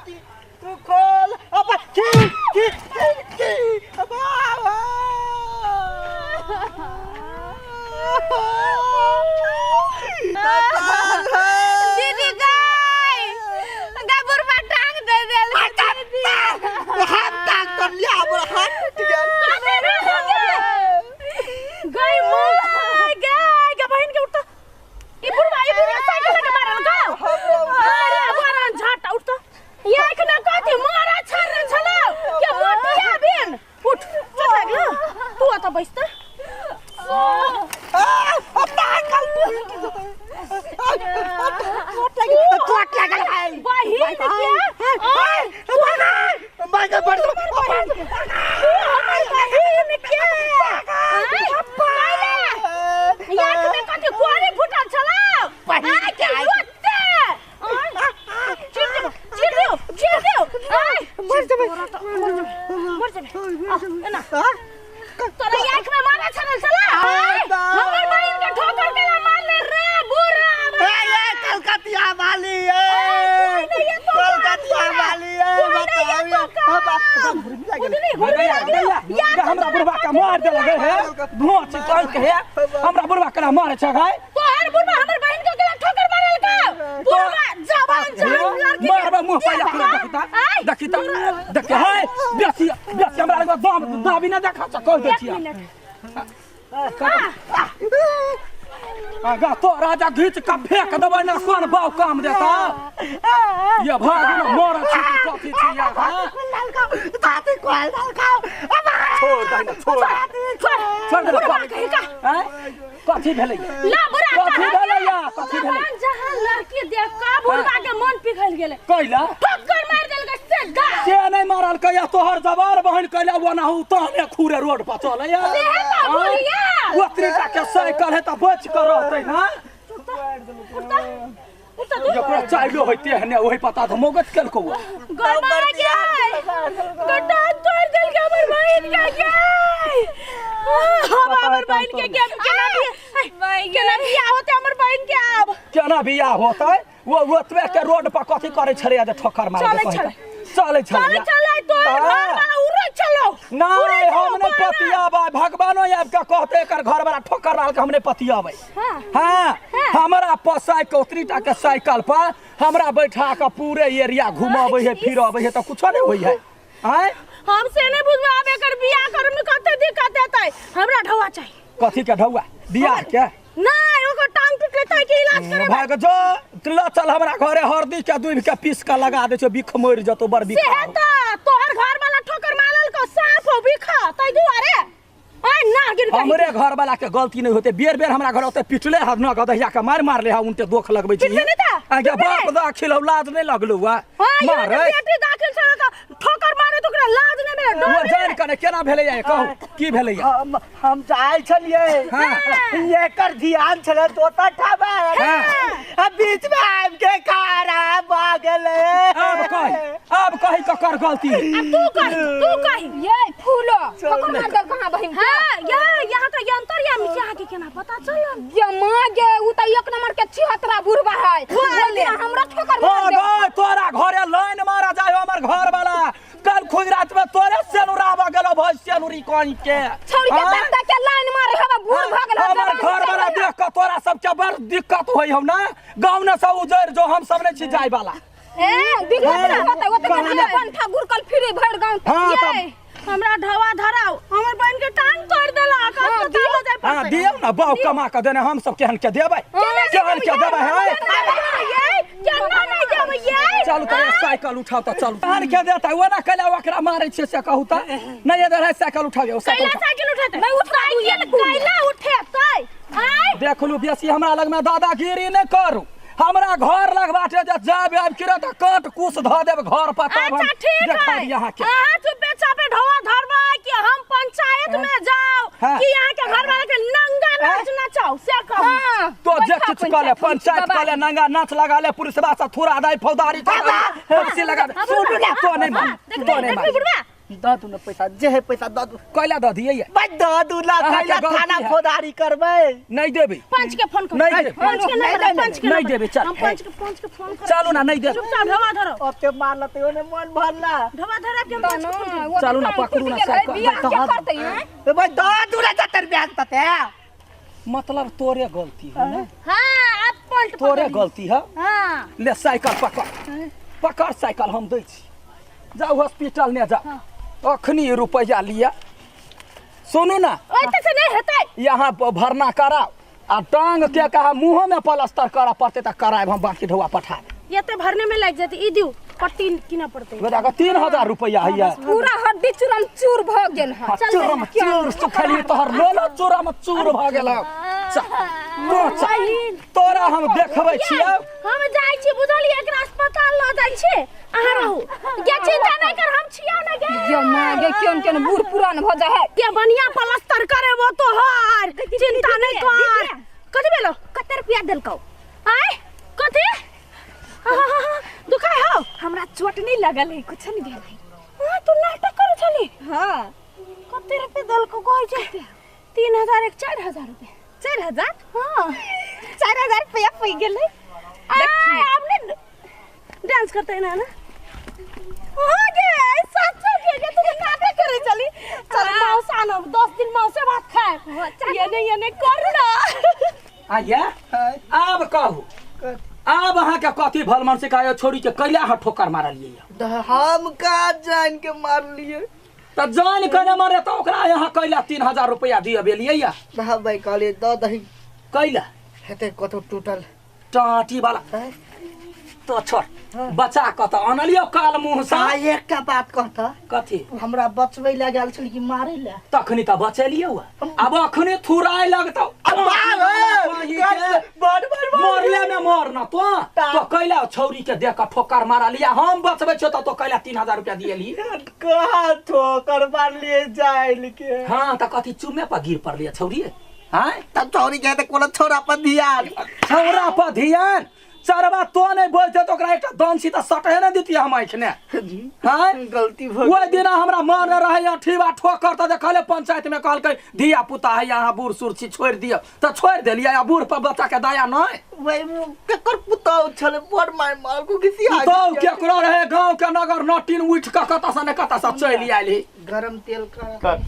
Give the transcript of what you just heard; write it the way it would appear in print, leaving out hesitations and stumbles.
की तू खोल अब की अब दीदी गाय गबुर पर टांग दे देल दीदी हाथ टांग कर लिया अब हाथ टूट गया गाय मोय गाय के बहन के उठता ई बुढ़वा साइकिल के मारल का अरे मारन झाटा उठता ये एकना कथि मारा छर छलो के मोटिया बिन उठ चल लागला तू आता बैसता कोट लागल भाई बहिन क्या भाई बढ़ बहिन क्या याक में कथि कोरी फुटल छलो बहिन क्या होते चिर दो मर जाबे ना तोरा याक में मारा छल छला हमर बहिन के ठोकर के मार ले रे बुरा ये कलकतिया वाली है कलकतिया वाली है हमरा बुढ़वा के मार दे लगे है भोच चल के हमरा बुढ़वा के मारे छ गाय तोहर बुढ़वा हमर बहिन के ठोकर मारल का बुढ़वा जवान लड़की मारबा मुंह पे देखिता देख हाय बेसी हमरा लगे दाबी ना देखा छ कह देतिया आगा तो राजा घीच का फेंक देबै ना कोन बाव काम देता ये भाग ना मोरा छिटी कथि छिया ताती कोल ललका छोड़ दे ना छोड़ दे हैं कथि भेलै ला बुरा कथि भेलै या कथि भेलै जहां लड़की देख का बुढ़वा के मन पिघल गेले कैला ठोकर मार देलकै से गा से नहीं मारल कया तोहर जवार बहन कैला वनाहु तहने खूरे रोड पर चले या बुढ़िया ओतरी का के साइकिल है त बच कर रहतै ना जकरा चाइलो होइते हने ओही पता त मोगत केलको गड़बड़ गया गड्ढा तोड़ देल के हमर बहिन के हमर बहिन के केना बियाह होते हमर बहिन के अब केना बियाह होतै वो ओतबे के रोड पर कथि करे छरे जे ठोकर मारे चले चले तो घर वाला उड़ चलो नहीं हमने पतियाबा भगवानो आब के कहते एकर घर वाला ठोकर डाल के हमने पतियाबे हां हमरा पसाई के उतरीटा के साइकिल पर हमरा बैठा के पूरे एरिया घुमाबे है फिराबे है त कुछ नहीं होई है हैं हम से नहीं बुझबा आब एकर बियाह करे में कते दिक्कत हेतै हमरा ढौआ चाहिए कथि के ढौआ बियाह के नहीं ओकर टांग टूटले त के इलाज करे भाग जो तिला चल हमरा घरे हरदी के दूध के पीस के लगा दे छो बिख मोर जतो बर बिख से त तोहर घर वाला ठोकर मारल को साफ हो बिखा तै दुआरे आय ना गिर गई हमरे घर वाला के गलती नहीं होते बेर बेर हमरा घर होते पिटले हर न गदहिया के मार ले हा उनते दोख लगबै छी आगे बाप दाखिल लाज नहीं लगलो वा मार बेटी दाखिल छ त ठोकर मारे तो लाज नहीं मिले वो जान कने केना भेलै या कहू की भेलै या हम जाय छलिए एकर ध्यान छले तोता ठाबा अब बीच में आब के खारा भागले अब कहि ककर गलती तू कही ये फूलो कहां बहिन हां यहां तो यंत्र या मिसिया के केना पता चल ये मां गे उ त एक नंबर के छिहत्तरा बुढ़वा है बोले हमरा ठोकर मार दे तोरा घरे लाइन मारा जाय हमर घर वाला कल खुद रात में तोरे सेनुरावा गेलो भई सेनुरी कोन के छोड़ी के बेटा के लाइन मारे हवा बूढ़ भागल हमर घर वाला देख के तोरा सब के बड़ दिक्कत होई हम ना गांव ने सब उजर जो हम सब ने छी जाय वाला दिक्कत ना होता ओते पंठा गुरकल फिरे भर गांव ये हमरा ढवा धराओ हमर बहन के टांग तोड़ देला अस्पताल ले जाय हां दियो ना बाऊ कमा के देने हम सब केहन के देबै केहन के देबै है ये केना नहीं देबै ये चल तो साइकिल उठाओ त चल केहन के देता वो ना कला ओकरा मारै छै से कहू त नहीं इधर है साइकिल उठाओ साइकिल उठाते नहीं उठा कैला उठेतै देखलू बेसी हमरा लग में दादागिरी नहीं करू हमरा घर लग बाटे जे जाब आब किरा त काट कुछ ध देब घर पर तब हम देखा यहां के चुपे चापे ढवा धरबा कि हम पंचायत में जाओ कि यहां के घर वाले के नंगा नाच नचाओ से कहो तो जे किछ कले पंचायत कले नंगा नाच लगा ले पुलिस बा से थोड़ा दाई फौदारी हेसी लगा तो नहीं मान दऽ दू ना पैसा जे है पैसा दऽ दू कैला दऽ दियै भाई दऽ दू ला अहाँ कैला के गलती थाना है। फौदारी करबै नहीं देबे पंच के फोन कर नहीं दे। पंच के नहीं, नंबर नहीं, पंच के नहीं नंबर। देबे, चल। हम पंच के फोन कर चलू ना नहीं देबे चुपचाप ढवा धरो ओते मार लते ओने मन भरला ढवा धरा के हम पंच के फोन कर चलू ना पकड़ू ना साइकिल बियाह क्या करते हैं ए भाई दऽ दू ला जतर ब्याज तते मतलब तोरे गलती है ना हां अब पलट तोरे गलती है हां ले साइकिल पकड़ पकड़ साइकिल हम दै छी जाओ हॉस्पिटल ने जा अखनी रुपया लिया सुनू ना ओते से नहीं हेतै यहाँ भरना कराओ आ टांग के कहा मुंह में प्लास्टर करा पड़ते तो कराए हम बाकी ढुआ पठा दे ये तो भरने में लग जाती ई दियो पट्टी किना पड़ते बेटा का 3000 रुपया है पूरा हड्डी चूरम चूर भ गेल है चूरम चूर सुखली तोहर लोलो चूरम चूर भ गेल तोरा हम देखबै छियै हम जाय छी बुझलिए एकरा अस्पताल ल जाय छी अहाँ रहू के चिंता नहीं कर हम छिया ना गे ये मां गे केन केन बूढ़ पुरान भ जा है के बढ़िया प्लास्टर करे वो तो हर चिंता नहीं कर कथि भेलो कते रुपया देलकौ आय कथि दुखाय हो हमरा चोट नहीं लगल है कुछ नहीं भेल है हां तू नाटक करे छली हां कते रुपया देलको कहै छै 3000 एक 4000 रुपया 4000 हां 4000 रुपया पई गेलै आय आपने डांस करते हैं ना हो गे सच के तू नाटक करे चली चल मौसा न 10 दिन मौसे भात खाए ये नहीं कर ना आया आब कहू आब अहाँ के कथी भलमन से कहियो छोरी के कैला ह ठोकर मारलिए हम का जान के मार लिए त जान के न मारे त ओकरा यहाँ कैला 3000 रुपया दिए बेलिए या भाई कहले दऽ दही कैला हेते कतो टूटल टाटी वाला तो छोड़ बचा क त अनलियो काल मुंह सा एकटा बात कहता कथी हमरा बचबै ला गेल छली कि मारै ला तखनी त बचेलियो अब अखनी थुराय लगतौ मरले में मर न तो कैला छौरी के देख के ठोकर मारा लिया हम बचबै छ त तो कैला 3000 रुपया दिएली कहा ठोकर मार लिए जाइल के हां त कथी चुमे पर गिर पड़लिए छौरी हां तब छौरी के त कोनो छोरा पर ध्यान छौरा पर ध्यान चरवा तो नहीं बोलते तो ओकरा एकटा दंसी त सटहे न दितिया हम आइखने हां गलती भ ओइ दिन हमरा मन रहे अठीवा ठोकर त देखले पंचायत में कहलकै धिया पुता है यहाँ बूढ़ सूढ़ छी छोड़ दियो त छोड़ देलिया या बूढ़ पर बच्चा के दया नहीं वही केकर पुताउ छले बड़ मार मार को किसी आ तो केकरो रहे गांव के नगर नटीन उठ के कता से ने कता से चली आइली गरम तेल का